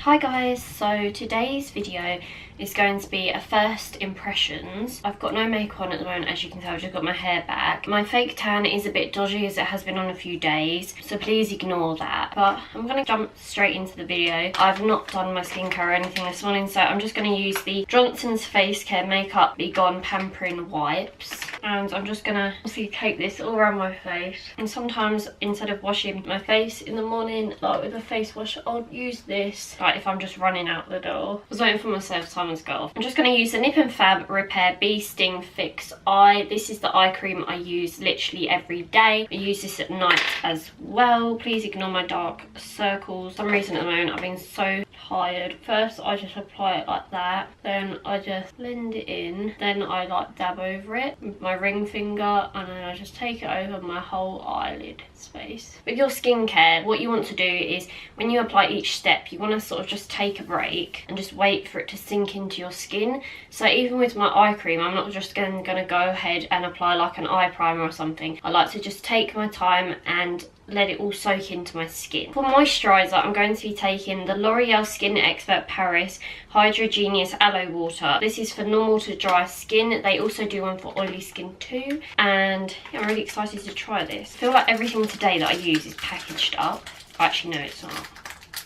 Hi guys, so today's video is going to be a first impressions. I've got no makeup on at the moment, as you can tell. I've just got my hair back. My fake tan is a bit dodgy as it has been on a few days, so please ignore that. But I'm going to jump straight into the video. I've not done my skincare or anything this morning, so I'm just going to use the Johnson's Face Care Makeup Be Gone Pampering Wipes. And I'm just going to obviously take this all around my face. And sometimes instead of washing my face in the morning, like with a face wash, I'll use this, like if I'm just running out the door. I was waiting for myself, time to go off. I'm just going to use the Nip and Fab Repair Bee Sting Fix Eye. This is the eye cream I use literally every day. I use this at night as well. Please ignore my dark circles. For some reason at the moment I've been so tired. First I just apply it like that, then I just blend it in, then I like dab over it with my ring finger, and then I just take it over my whole eyelid space. With your skincare, what you want to do is when you apply each step, you want to sort of just take a break and just wait for it to sink into your skin. So even with my eye cream, I'm not just going to go ahead and apply like an eye primer or something. I like to just take my time and let it all soak into my skin. For moisturiser, I'm going to be taking the L'Oreal Skin Expert Paris Hydra Genius Aloe Water. This is for normal to dry skin. They also do one for oily skin too. And yeah, I'm really excited to try this. I feel like everything today that I use is packaged up. Actually, no, it's not.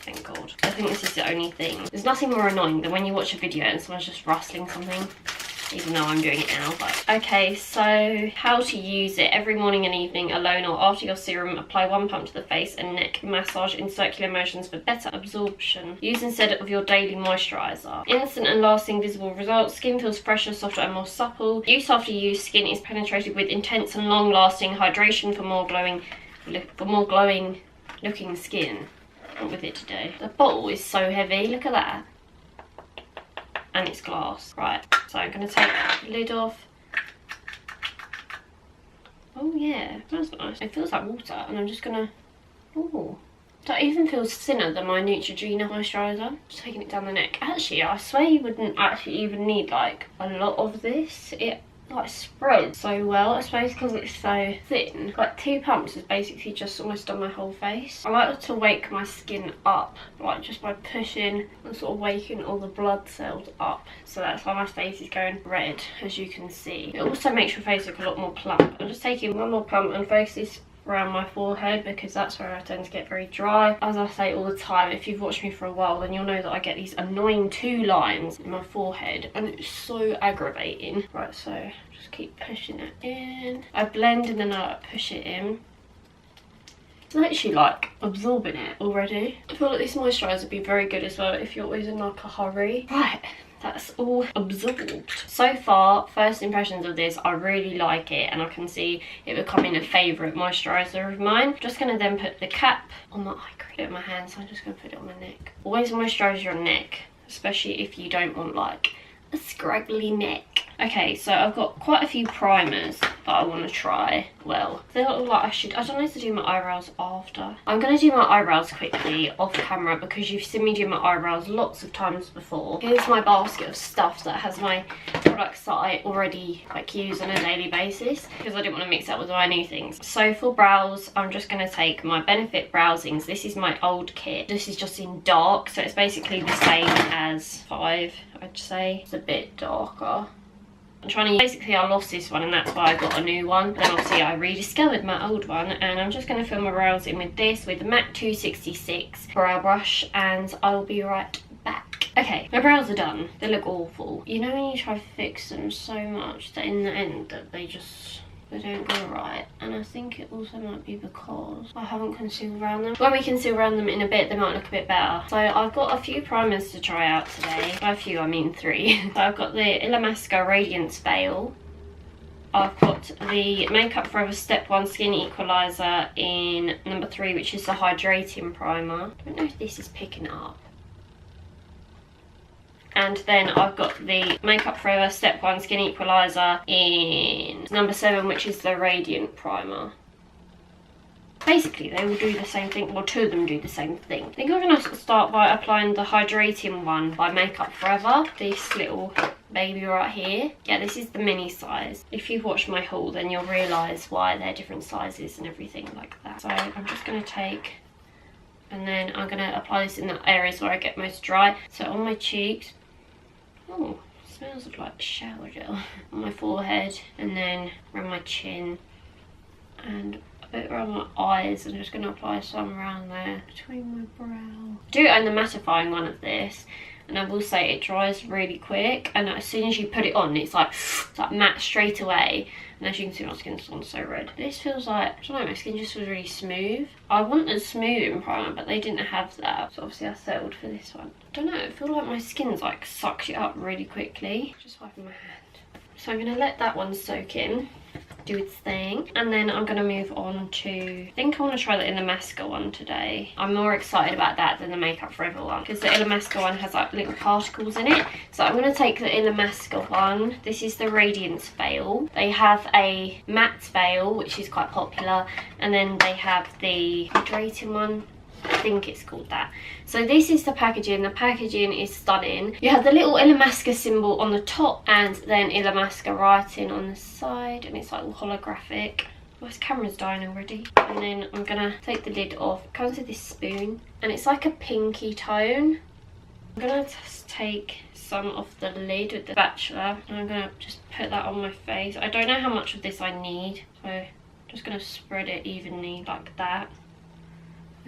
Thank God. I think this is the only thing. There's nothing more annoying than when you watch a video and someone's just rustling something. Even though I'm doing it now, but okay. So how to use it: every morning and evening alone or after your serum, apply 1 pump to the face and neck. Massage in circular motions for better absorption. Use instead of your daily moisturizer. Instant and lasting visible results. Skin feels fresher, softer and more supple. Use after use. Skin is penetrated with intense and long lasting hydration for more glowing looking skin. Not with it today. The bottle is so heavy, look at that. And it's glass. Right, so I'm going to take the lid off. Oh yeah, that's nice. It feels like water, and I'm just going to... Ooh. That even feels thinner than my Neutrogena moisturiser. Just taking it down the neck. Actually, I swear you wouldn't actually even need like a lot of this. It like spreads so well, I suppose because it's so thin. Like 2 pumps is basically just almost on my whole face. I like to wake my skin up, like just by pushing and sort of waking all the blood cells up. So that's why my face is going red, as you can see. It also makes your face look a lot more plump. I'm just taking one more pump and focus this around my forehead because that's where I tend to get very dry. As I say all the time, if you've watched me for a while, then you'll know that I get these annoying 2 lines in my forehead and it's so aggravating. Right, so just keep pushing it in. I blend and then I push it in. It's actually like absorbing it already. I feel like this moisturiser would be very good as well if you're always in like a hurry. Right, that's all absorbed. So far, first impressions of this, I really like it and I can see it becoming a favourite moisturiser of mine. Just going to then put the cap on my eye cream. Put it on my hand, so I'm just going to put it on my neck. Always moisturise your neck, especially if you don't want like a scraggly neck. Okay, so I've got quite a few primers that I want to try. Well, they look like I don't need to do my eyebrows after. I'm going to do my eyebrows quickly off camera because you've seen me do my eyebrows lots of times before. Here's my basket of stuff that has my products that I already like use on a daily basis because I didn't want to mix that with my new things. So for brows, I'm just going to take my Benefit BROWZINGS. This is my old kit. This is just in dark, so it's basically the same as 5, I'd say. It's a bit darker. I'm trying to, basically I lost this one and that's why I got a new one. Then obviously I rediscovered my old one, and I'm just going to fill my brows in with this, with the MAC 266 brow brush, and I'll be right back. Okay, my brows are done. They look awful. You know when you try to fix them so much that in the end that they don't go right, and I think it also might be because I haven't concealed around them. When we conceal around them in a bit, they might look a bit better. So I've got a few primers to try out today. By a few, I mean 3. So I've got the Illamasqua Radiance Veil. I've got the Makeup Forever Step 1 Skin Equaliser in number 3, which is the Hydrating Primer. I don't know if this is picking up. And then I've got the Makeup Forever Step 1 Skin Equaliser in number 7, which is the Radiant Primer. Basically, they will do the same thing. Well, 2 of them do the same thing. I think I'm going to start by applying the Hydrating one by Makeup Forever. This little baby right here. Yeah, this is the mini size. If you've watched my haul, then you'll realise why they're different sizes and everything like that. So I'm just going to take And then I'm going to apply this in the areas where I get most dry. So on my cheeks. Oh, smells like shower gel. On my forehead, and then around my chin, and a bit around my eyes. I'm just going to apply some around there between my brow. I do own the mattifying one of this, and I will say it dries really quick, and as soon as you put it on, it's like matte straight away. And as you can see, my skin's gone so red. This feels like, I don't know, my skin just feels really smooth. I wanted smoothing primer, but they didn't have that, so obviously I settled for this one. I don't know, I feel like my skin's like sucks it up really quickly. Just wiping my hand. So I'm gonna let that one soak in, do its thing, and then I'm gonna move on to, I think I want to try the Illamasqua one today. I'm more excited about that than the Makeup Forever one, because the Illamasqua one has like little particles in it. So I'm gonna take the Illamasqua one. This is the Radiance Veil. They have a matte veil, which is quite popular, and then they have the hydrating one. I think it's called that. So this is the packaging. The packaging is stunning. You have the little Illamasqua symbol on the top, and then Illamasqua writing on the side, and it's like all holographic. Oh, this camera's dying already. And then I'm gonna take the lid off. It comes with this spoon, and it's like a pinky tone. I'm gonna just take some off the lid with the spatula, and I'm gonna just put that on my face. I don't know how much of this I need, so I'm just gonna spread it evenly like that.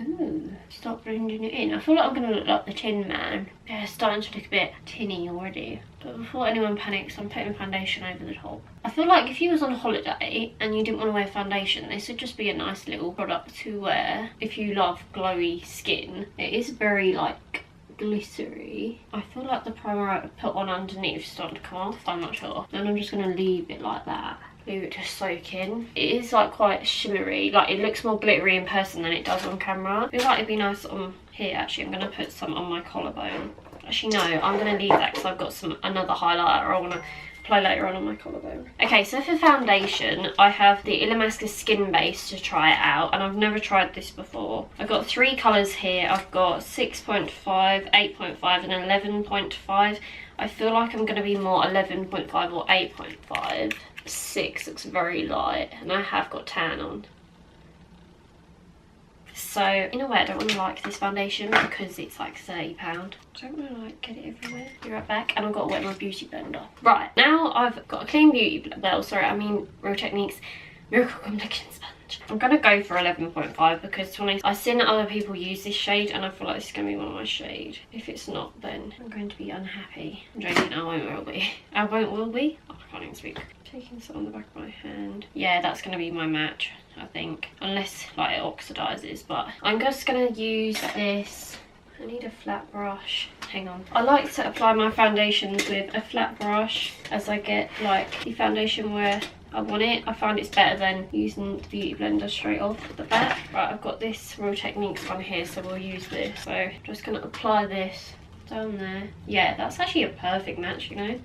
Ooh, start blending it in. I feel like I'm going to look like the Tin Man. Yeah, it's starting to look a bit tinny already. But before anyone panics, I'm putting foundation over the top. I feel like if you was on holiday and you didn't want to wear foundation, this would just be a nice little product to wear if you love glowy skin. It is very like glittery. I feel like the primer I put on underneath is starting to come off. I'm not sure. Then I'm just going to leave it like that. Leave it to soak in. It is like quite shimmery, like it looks more glittery in person than it does on camera. I feel like it'd be nice on here. Actually, I'm going to put some on my collarbone. Actually no, I'm going to leave that because I've got another highlighter I want to apply later on my collarbone. Okay, so for foundation, I have the Illamasqua Skin Base to try it out, and I've never tried this before. I've got 3 colours here. I've got 6.5, 8.5 and 11.5. I feel like I'm going to be more 11.5 or 8.5. 6 looks very light, and I have got tan on. So in a way I don't really like this foundation because it's like £30. I don't really like get it everywhere. Be right back, and I've got to wet my beauty blender. Right, now I've got a clean beauty blender, Real Techniques Miracle Complexion Sponge. I'm gonna go for 11.5 because to be honest, I've seen other people use this shade and I feel like this is gonna be one of my shades. If it's not, then I'm going to be unhappy. I'm joking, I won't will be. I won't will be? Oh, I can't even speak. Taking some on the back of my hand. Yeah, that's gonna be my match, I think. Unless like it oxidizes, but I'm just gonna use this. I need a flat brush. Hang on. I like to apply my foundations with a flat brush as I get like the foundation where I want it. I find it's better than using the beauty blender straight off the bat. Right, I've got this Real Techniques one here, so we'll use this. So I'm just gonna apply this down there. Yeah, that's actually a perfect match, you know.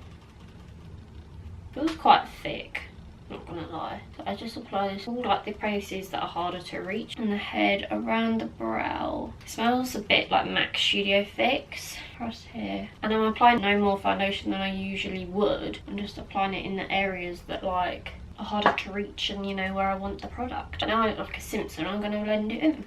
Feels quite thick, not gonna lie. So I just apply this all like the places that are harder to reach, and the head around the brow. It smells a bit like MAC Studio Fix. Across here, and I'm applying no more foundation than I usually would. I'm just applying it in the areas that like are harder to reach, and you know where I want the product. Now I look like a Simpson. I'm gonna blend it in.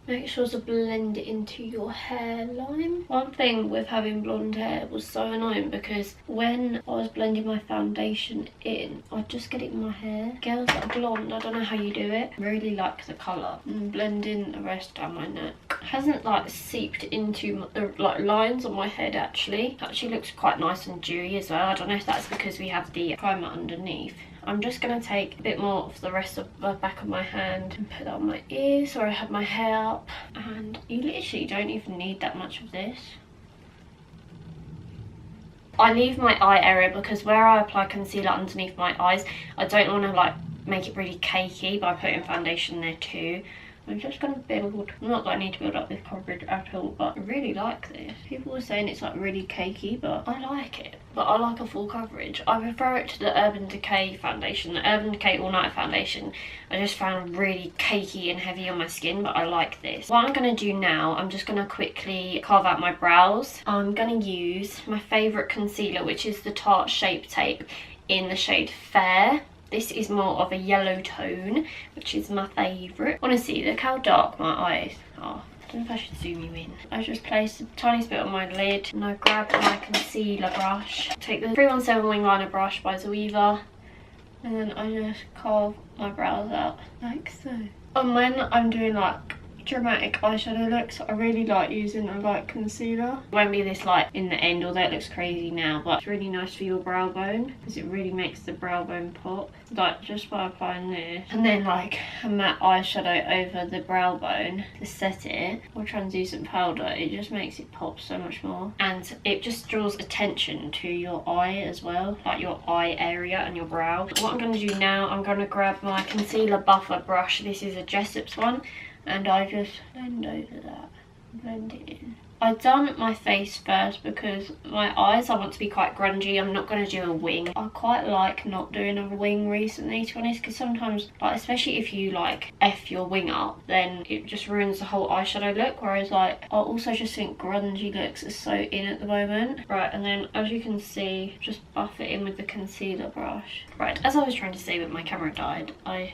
Make sure to blend it into your hairline. One thing with having blonde hair was so annoying because when I was blending my foundation in, I'd just get it in my hair. Girls that are blonde, I don't know how you do it. I really like the colour. And blending the rest down my neck. It hasn't like seeped into the like lines on my head actually. It actually looks quite nice and dewy as well. I don't know if that's because we have the primer underneath. I'm just going to take a bit more of the rest of the back of my hand and put that on my ears where I have my hair up. And you literally don't even need that much of this. I leave my eye area because where I apply concealer underneath my eyes, I don't want to like make it really cakey by putting foundation there too. I'm just going to build, not that I need to build up this coverage at all, but I really like this. People were saying it's like really cakey, but I like it. But I like a full coverage. I prefer it to the Urban Decay foundation. The Urban Decay All Night foundation I just found really cakey and heavy on my skin, but I like this. What I'm going to do now, I'm just going to quickly carve out my brows. I'm going to use my favourite concealer, which is the Tarte Shape Tape in the shade Fair. This is more of a yellow tone, which is my favourite. Honestly, look how dark my eyes are. I don't know if I should zoom you in. I just placed a tiny bit on my lid and I grab my concealer brush. Take the 317 wing liner brush by Zoeva, and then I just carve my brows out like so. And when I'm doing like dramatic eyeshadow looks, I really like using a light concealer. It won't be this light in the end, although it looks crazy now, but it's really nice for your brow bone because it really makes the brow bone pop. Like just by applying this and then like a matte eyeshadow over the brow bone to set it, or translucent powder, it just makes it pop so much more, and it just draws attention to your eye as well, like your eye area and your brow. What I'm going to do now, I'm going to grab my concealer buffer brush. This is a Jessup's one, and I just blend over that, blend it in. I've done my face first because my eyes, I want to be quite grungy. I'm not going to do a wing. I quite like not doing a wing recently, to be honest, because sometimes, like, especially if you like F your wing up, then it just ruins the whole eyeshadow look. Whereas like, I also just think grungy looks are so in at the moment. Right, and then as you can see, just buff it in with the concealer brush. Right, as I was trying to say, but my camera died, I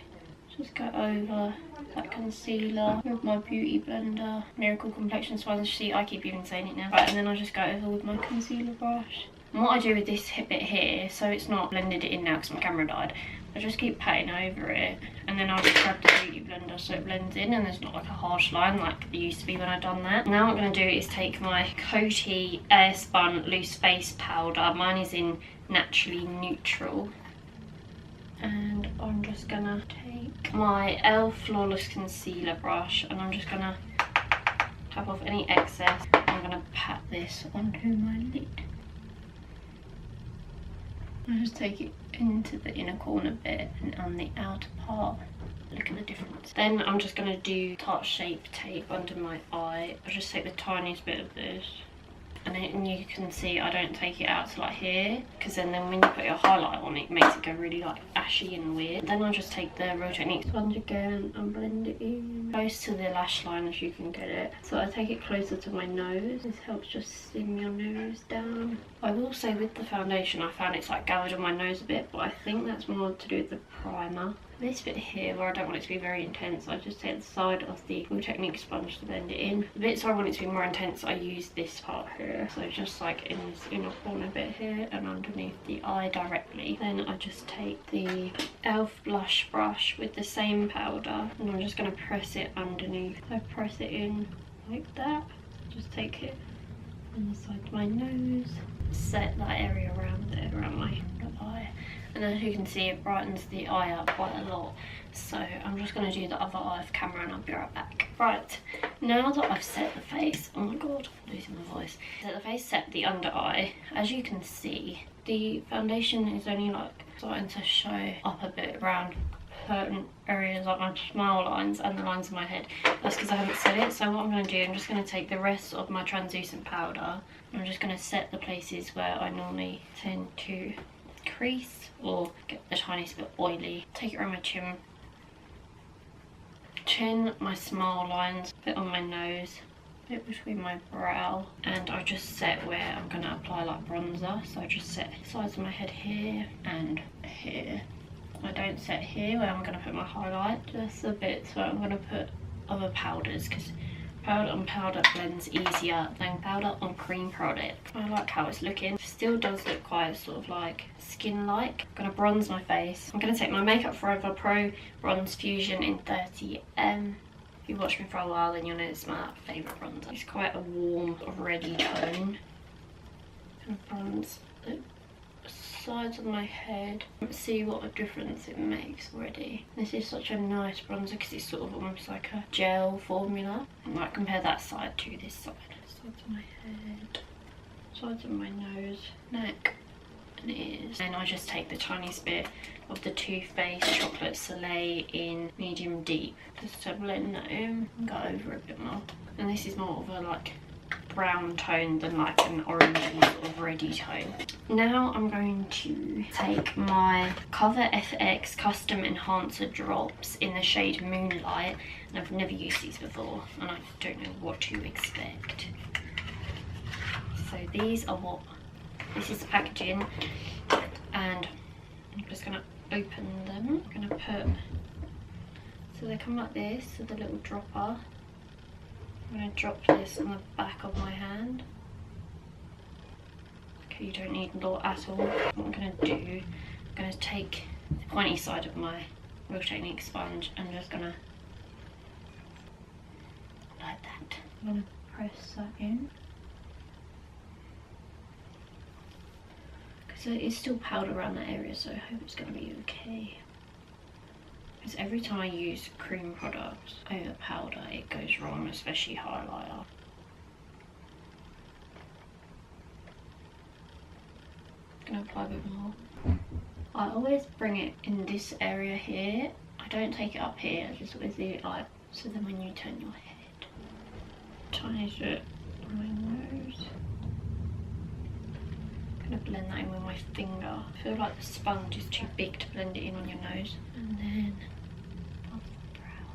just go over that concealer with my beauty blender, Miracle Complexion Sponge. See, I keep even saying it now. Right, and then I just go over with my concealer brush. And what I do with this bit here, so it's not blended it in now because my camera died, I just keep patting over it, and then I'll just grab the beauty blender so it blends in and there's not like a harsh line like it used to be when I've done that. Now what I'm going to do is take my COTY AIRSPUN loose face powder. Mine is in Naturally Neutral. And I'm just gonna take my ELF Flawless Concealer brush and I'm just gonna tap off any excess. I'm gonna pat this onto my lid. I just take it into the inner corner bit and on the outer part. Look at the difference. Then I'm just gonna do Tarte Shape Tape under my eye. I just take the tiniest bit of this. And you can see I don't take it out to like here, because then when you put your highlight on, it makes it go really like ashy and weird. Then I'll just take the Real Techniques sponge again and blend it in close to the lash line as you can get it. So I take it closer to my nose. This helps just slim your nose down. I will say with the foundation, I found it's like gathered on my nose a bit, but I think that's more to do with the primer. This bit here where I don't want it to be very intense, I just take the side of the Real Techniques sponge to blend it in. The bits where I want it to be more intense, I use this part here. So just like in this inner corner bit here and underneath the eye directly. Then I just take the ELF blush brush with the same powder and I'm just going to press it underneath. I press it in like that. Just take it on the side of my nose, set that area around there, around my eye. And as you can see, it brightens the eye up quite a lot. So I'm just going to do the other eye off camera and I'll be right back. Right, now that I've set the face, oh my god, I'm losing my voice. Set the face, set the under eye. As you can see, the foundation is only like starting to show up a bit around certain areas like my smile lines and the lines of my head. That's because I haven't set it. So what I'm going to do, I'm just going to take the rest of my translucent powder. I'm just going to set the places where I normally tend to crease or get the tiniest bit oily. Take it around my chin, my smile lines, a bit on my nose, a bit between my brow, and I just set where I'm going to apply like bronzer. So I just set sides of my head here and here. I don't set here where I'm going to put my highlight, just a bit. So I'm going to put other powders because powder on powder blends easier than powder on cream product. I like how it's looking. Still does look quite sort of like skin-like. I'm going to bronze my face. I'm going to take my Makeup Forever Pro Bronze Fusion in 30M. If you've watched me for a while, then you'll know it's my favourite bronzer. It's quite a warm, reddy tone. And bronze the sides of my head. Let's see what a difference it makes already. This is such a nice bronzer because it's sort of almost like a gel formula. And like compare that side to this side. Sides of my head, sides of my nose, neck and ears. And I just take the tiniest bit of the Too Faced Chocolate Soleil in medium deep just to blend that in and go over a bit more. And this is more of a like brown tone than like an orangey sort of reddy tone. Now I'm going to take my Cover FX Custom Enhancer drops in the shade Moonlight, and I've never used these before and I don't know what to expect. So these are this is the packaging, and I'm just gonna open them. I'm gonna put, so they come like this with a little dropper. I'm gonna drop this on the back of my hand. Okay, you don't need a lot at all. What I'm gonna do, I'm gonna take the pointy side of my Real Technique sponge and just gonna, like that. I'm gonna press that in. So it's still powder around that area, so I hope it's going to be okay. Because every time I use cream products over powder, it goes wrong, especially highlighter. I'm going to apply a bit more. I always bring it in this area here. I don't take it up here, I just always leave it like, so then when you turn your head, tiny bit on my nose. I'm going to blend that in with my finger. I feel like the sponge is too big to blend it in on your nose. And then above the brow.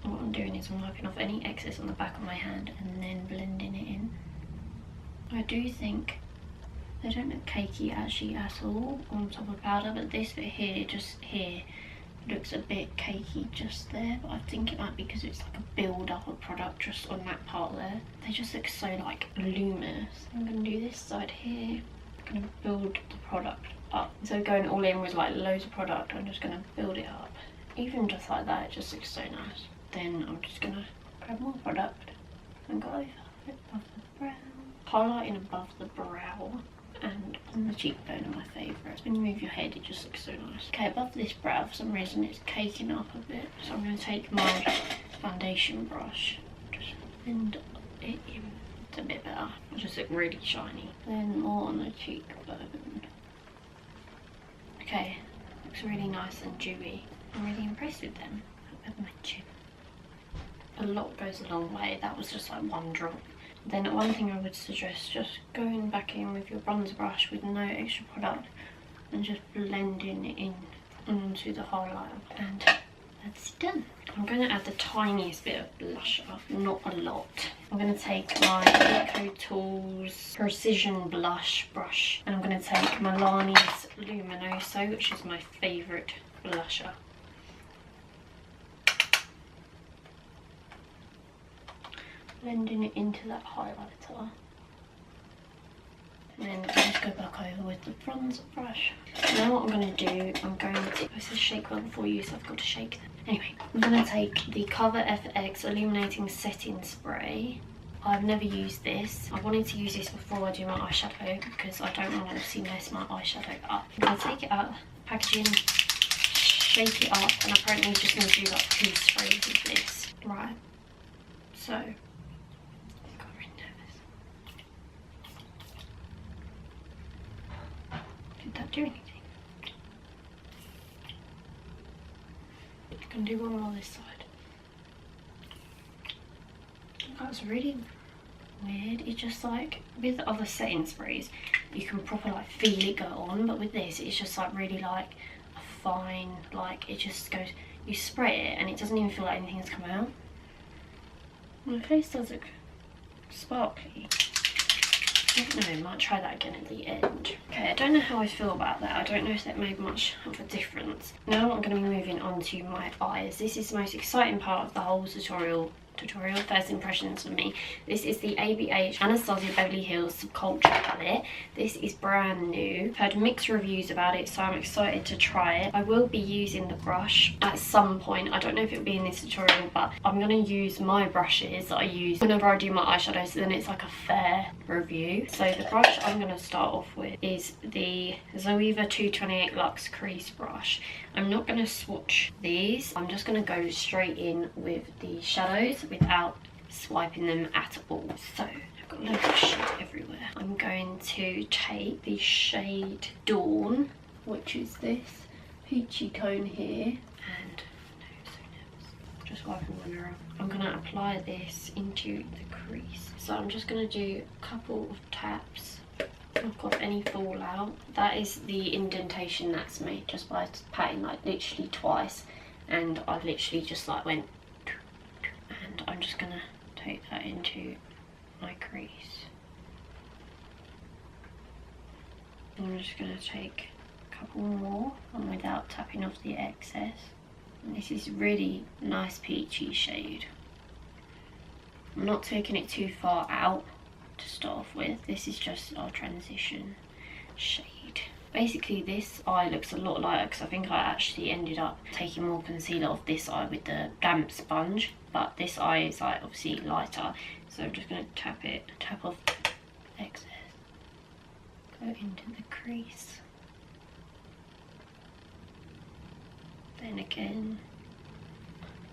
And what I'm doing is I'm wiping off any excess on the back of my hand and then blending it in. I do think they don't look cakey actually at all on top of powder, but this bit here, just here, looks a bit cakey just there, but I think it might be because it's like a build up of product just on that part there. They just look so like luminous. I'm going to do this side here. I'm going to build the product up. So going all in with like loads of product, I'm just going to build it up. Even just like that, it just looks so nice. Then I'm just going to grab more product and go over it above the brow. Highlighting above the brow and on the cheekbone are my favourites. When you move your head, it just looks so nice. Okay, above this brow, for some reason it's caking up a bit. So I'm going to take my foundation brush, just blend it in. It's a bit better. It'll just look really shiny. Then more on the cheekbone. Okay, looks really nice and dewy. I'm really impressed with them. Above my chin. A lot goes a long way. That was just like one drop. Then one thing I would suggest, just going back in with your bronzer brush with no extra product and just blending it in onto the highlighter, and that's done. I'm going to add the tiniest bit of blusher, not a lot. I'm going to take my Eco Tools Precision Blush brush and I'm going to take MILANI's Luminoso, which is my favourite blusher. Blending it into that highlighter. And then I'll just go back over with the bronzer brush. Now what I'm going to do, I'm going to, this is shake well before use, so I've got to shake them. Anyway, I'm going to take the Cover FX Illuminating Setting Spray. I've never used this. I wanted to use this before I do my eyeshadow because I don't want to obviously mess my eyeshadow up. I'm going to take it out, packaging, shake it up, and apparently I'm just going to do like 2 sprays of this. Right, so did that do anything? I'm gonna do one more on this side. That was really weird. It's just like with other setting sprays, you can proper like feel it go on, but with this, it's just like really like a fine, like it just goes. You spray it and it doesn't even feel like anything has come out. My face does look sparkly. I don't know, I might try that again at the end. Okay, I don't know how I feel about that. I don't know if that made much of a difference. Now I'm going to be moving on to my eyes. This is the most exciting part of the whole tutorial, first impressions for me. This is the ABH Anastasia Beverly Hills Subculture palette. This is brand new. I've heard mixed reviews about it, so I'm excited to try it. I will be using the brush at some point. I don't know if it'll be in this tutorial, but I'm going to use my brushes that I use whenever I do my eyeshadow, so then it's like a fair review. So the brush I'm going to start off with is the Zoeva 228 Luxe Crease brush. I'm not going to swatch these. I'm just going to go straight in with the shadows without swiping them at all. So I've got loads of shit everywhere. I'm going to take the shade Dawn, which is this peachy tone here, and just wiping my mirror. I'm going to apply this into the crease. So I'm just going to do a couple of taps. Knock off any fallout. That is the indentation that's made just by patting like literally twice, and I literally just like went, and I'm just gonna take that into my crease. I'm just gonna take a couple more, and without tapping off the excess. And this is really nice peachy shade. I'm not taking it too far out to start off with. This is just our transition shade. Basically this eye looks a lot lighter because I think I actually ended up taking more concealer off this eye with the damp sponge, but this eye is like obviously lighter, so I'm just going to tap off excess, go into the crease, then again.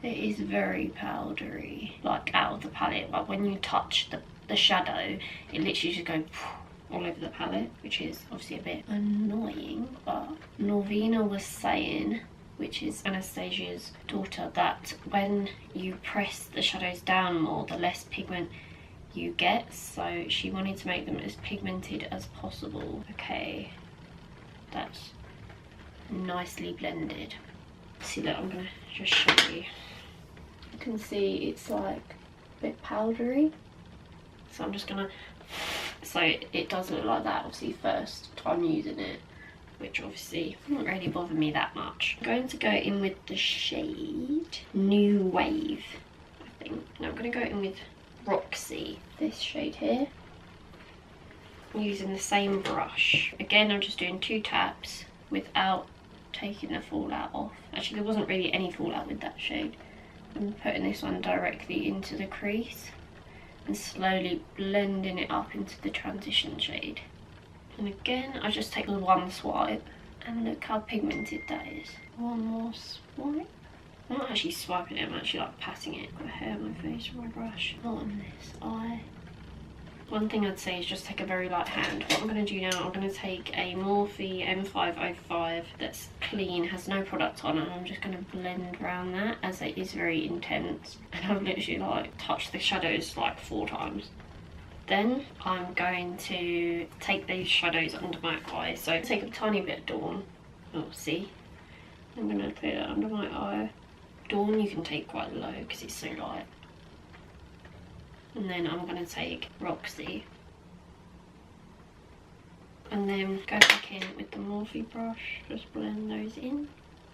It is very powdery, like out of the palette, but when you touch the shadow, it literally just goes all over the palette, which is obviously a bit annoying. But Norvina was saying, which is Anastasia's daughter, that when you press the shadows down more, the less pigment you get, so she wanted to make them as pigmented as possible. Okay, that's nicely blended. See, look, I'm gonna just show you. You can see it's like a bit powdery, so I'm just gonna, so it does look like that obviously first time using it, which obviously didn't really bother me that much. I'm going to go in with the shade New Wave, I think. Now I'm going to go in with Roxy, this shade here, using the same brush. Again, I'm just doing 2 taps without taking the fallout off. Actually, there wasn't really any fallout with that shade. I'm putting this one directly into the crease and slowly blending it up into the transition shade. And again, I just take the one swipe, and look how pigmented that is. One more swipe. I'm not actually swiping it, I'm actually like patting it. Got hair on my face with my brush. Not on this eye. One thing I'd say is just take a very light hand. What I'm going to do now, I'm going to take a Morphe M505 that's clean, has no product on, and I'm just going to blend around that, as it is very intense. And I've literally like touched the shadows like 4 times. Then I'm going to take these shadows under my eyes. So take a tiny bit of Dawn. Oh, see? I'm going to put it under my eye. Dawn you can take quite low because it's so light. And then I'm going to take Roxy. And then go back in with the Morphe brush. Just blend those in.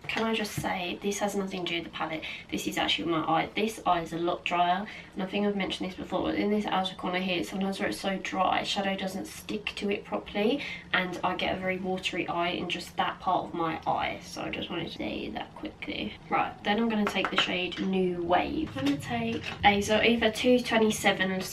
Can I just say, this has nothing to do with the palette. This is actually my eye. This eye is a lot drier. And I think I've mentioned this before, but in this outer corner here, sometimes where it's so dry, shadow doesn't stick to it properly. And I get a very watery eye in just that part of my eye. So I just wanted to say that quickly. Right, then I'm going to take the shade New Wave. I'm going to take a, so either 227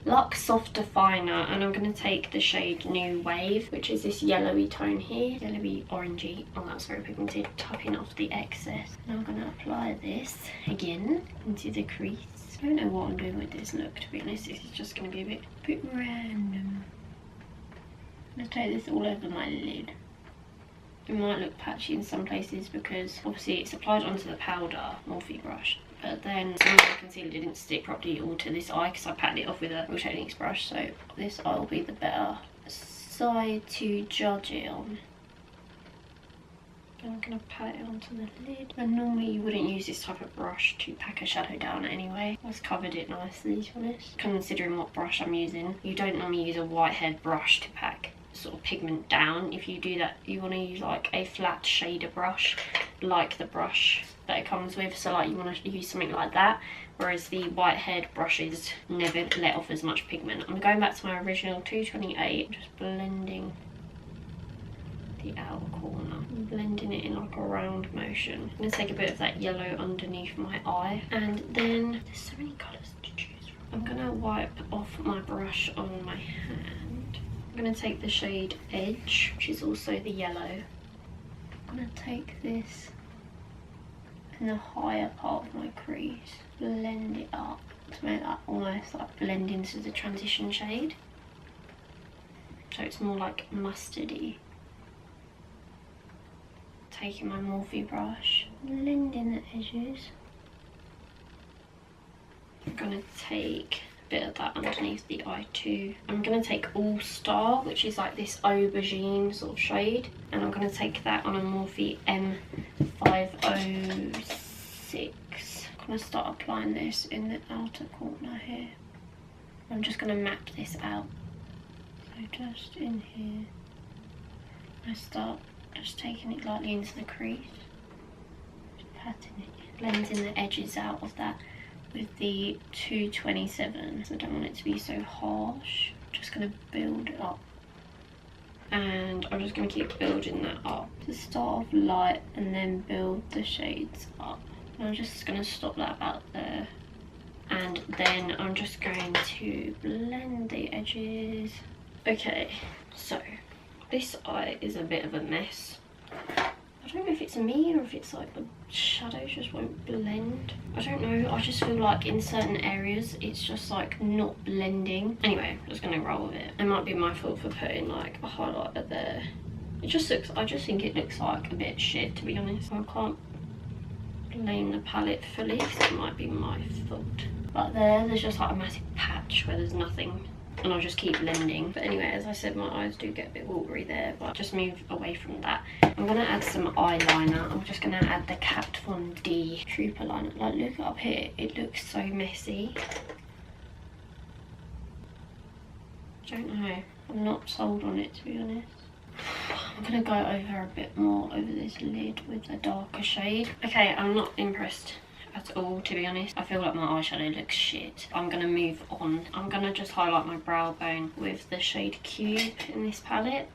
Luxe Soft Definer, and I'm going to take the shade New Wave, which is this yellowy tone here, yellowy orangey. Oh, that's very pigmented. Tapping off the excess. Now I'm going to apply this again into the crease. I don't know what I'm doing with this look, to be honest. This is just going to be a bit random. I'm going to take this all over my lid. It might look patchy in some places because obviously it's applied onto the powder Morphe brush. But then some of the concealer didn't stick properly all to this eye because I patted it off with a Real Techniques brush, so this eye will be the better side to judge it on. I'm going to pat it onto the lid. And normally you wouldn't use this type of brush to pack a shadow down anyway. I've covered it nicely, to be honest. Considering what brush I'm using, you don't normally use a whitehead brush to pack sort of pigment down. If you do that, you want to use like a flat shader brush, like the brush that it comes with. So like you want to use something like that, whereas the whitehead brushes never let off as much pigment. I'm going back to my original 228, just blending the outer corner, blending it in like a round motion. I'm going to take a bit of that yellow underneath my eye, and then there's so many colours to choose from. I'm going to wipe off my brush on my hand. I'm going to take the shade Edge, which is also the yellow. I'm going to take this in the higher part of my crease, blend it up to make that almost like blend into the transition shade. So it's more like mustardy. Taking my Morphe brush, blending the edges. I'm going to take bit of that underneath the eye too. I'm going to take All Star, which is like this aubergine sort of shade, and I'm going to take that on a Morphe M506. I'm going to start applying this in the outer corner here. I'm just going to map this out. So just in here, I start just taking it lightly into the crease, just patting it, blending the edges out of that with the 227. So I don't want it to be so harsh. Just going to build it up. And I'm just going to keep building that up. To start off light and then build the shades up. And I'm just going to stop that about there. And then I'm just going to blend the edges. Okay, so this eye is a bit of a mess. I don't know if it's me or if it's like the shadows just won't blend. I don't know, I just feel like in certain areas it's just like not blending. Anyway, I'm just gonna roll with it. It might be my fault for putting like a highlighter there. It just looks, I just think it looks like a bit shit, to be honest. I can't blame the palette fully because it might be my fault. But there's just like a massive patch where there's nothing. And I'll just keep blending. But anyway, as I said, my eyes do get a bit watery there, but just move away from that. I'm gonna add some eyeliner. I'm just gonna add the Kat Von D Trooper liner. Like, look up here, it looks so messy. I don't know, I'm not sold on it, to be honest. I'm gonna go over a bit more over this lid with a darker shade. Okay, I'm not impressed at all, to be honest. I feel like my eyeshadow looks shit. I'm gonna move on. I'm gonna just highlight my brow bone with the shade Cube in this palette.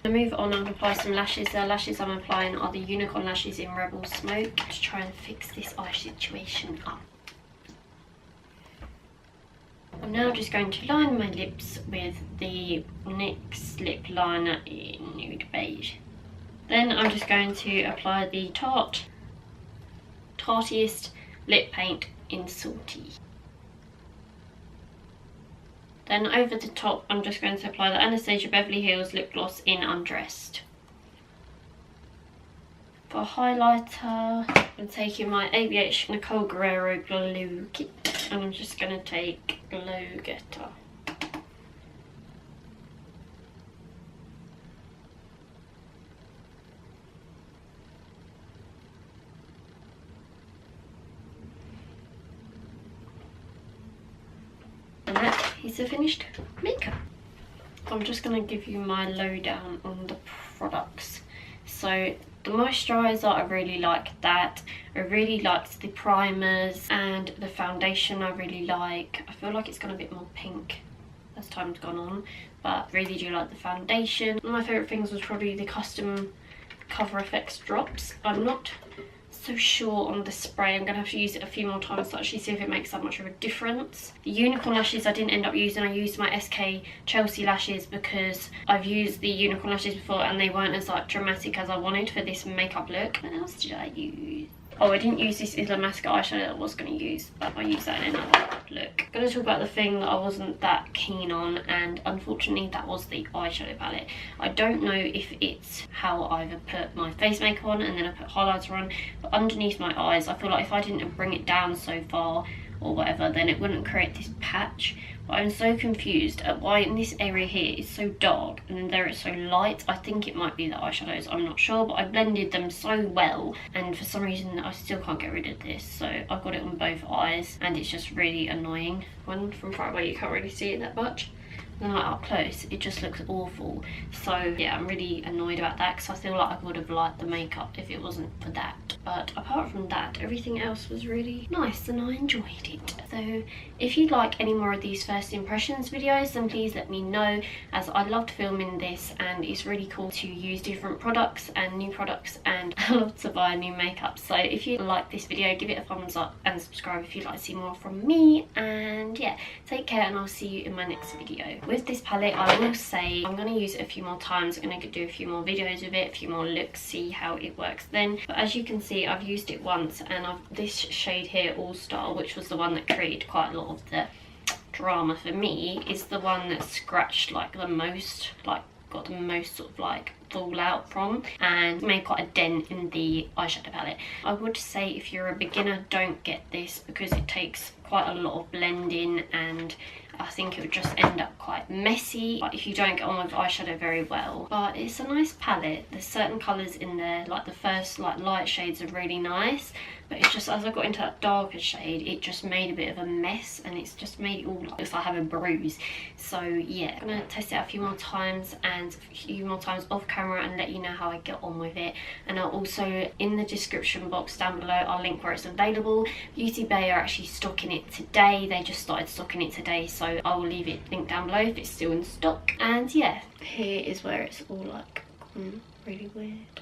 I'm gonna move on and apply some lashes. The lashes I'm applying are the Unicorn lashes in Rebel Smoke to try and fix this eye situation up. I'm now just going to line my lips with the NYX lip liner in Nude Beige. Then I'm just going to apply the Tarteist lip paint in Salty. Then over the top I'm just going to apply the Anastasia Beverly Hills lip gloss in Undressed. For highlighter, I'm taking my ABH Nicole Guerrero Glow Kit and I'm just going to take Glow Getter. And that is the finished makeup. I'm just going to give you my lowdown on the products. So the moisturiser, I really like that. I really liked the primers, and the foundation I really like. I feel like it's gone a bit more pink as time's gone on, but really do like the foundation. One of my favourite things was probably the custom Cover FX drops. I'm not so sure on the spray. I'm going to have to use it a few more times to actually see if it makes that much of a difference. The Unicorn lashes I didn't end up using. I used my SK Chelsea lashes because I've used the Unicorn lashes before and they weren't as like dramatic as I wanted for this makeup look. What else did I use? Oh, I didn't use this Illamasqua eyeshadow that I was going to use, but I used that in another look. I'm going to talk about the thing that I wasn't that keen on, and unfortunately that was the eyeshadow palette. I don't know if it's how I've put my face makeup on and then I put highlighter on, but underneath my eyes, I feel like if I didn't bring it down so far or whatever, then it wouldn't create this patch. But I'm so confused at why in this area here is so dark and then there it's so light. I think it might be the eyeshadows, I'm not sure, but I blended them so well and for some reason I still can't get rid of this. So I've got it on both eyes and it's just really annoying. When from far away you can't really see it that much. And like up close, it just looks awful. So yeah, I'm really annoyed about that because I feel like I would have liked the makeup if it wasn't for that. But apart from that, everything else was really nice and I enjoyed it. So if you'd like any more of these first impressions videos, then please let me know, as I loved filming this and it's really cool to use different products and new products, and I love to buy new makeup. So if you like this video, give it a thumbs up and subscribe if you'd like to see more from me. And yeah, take care and I'll see you in my next video. With this palette, I will say I'm going to use it a few more times. I'm going to do a few more videos with it, a few more looks, see how it works then. But as you can see, I've used it once, and this shade here, All Star, which was the one that created quite a lot of the drama for me, is the one that scratched like the most, like got the most sort of like fallout from, and made quite a dent in the eyeshadow palette. I would say if you're a beginner, don't get this because it takes quite a lot of blending and I think it would just end up quite messy, like if you don't get on with eyeshadow very well. But it's a nice palette. There's certain colours in there, like the first like light shades are really nice, but it's just as I got into that darker shade, it just made a bit of a mess, and it's just made it all like if I have a bruise. So yeah, I'm gonna test it out a few more times and a few more times off camera and let you know how I get on with it. And I'll also, in the description box down below, I'll link where it's available. Beauty Bay are actually stocking it today. They just started stocking it today, so I'll leave it linked down below if it's still in stock. And yeah, here is where it's all like gone really weird.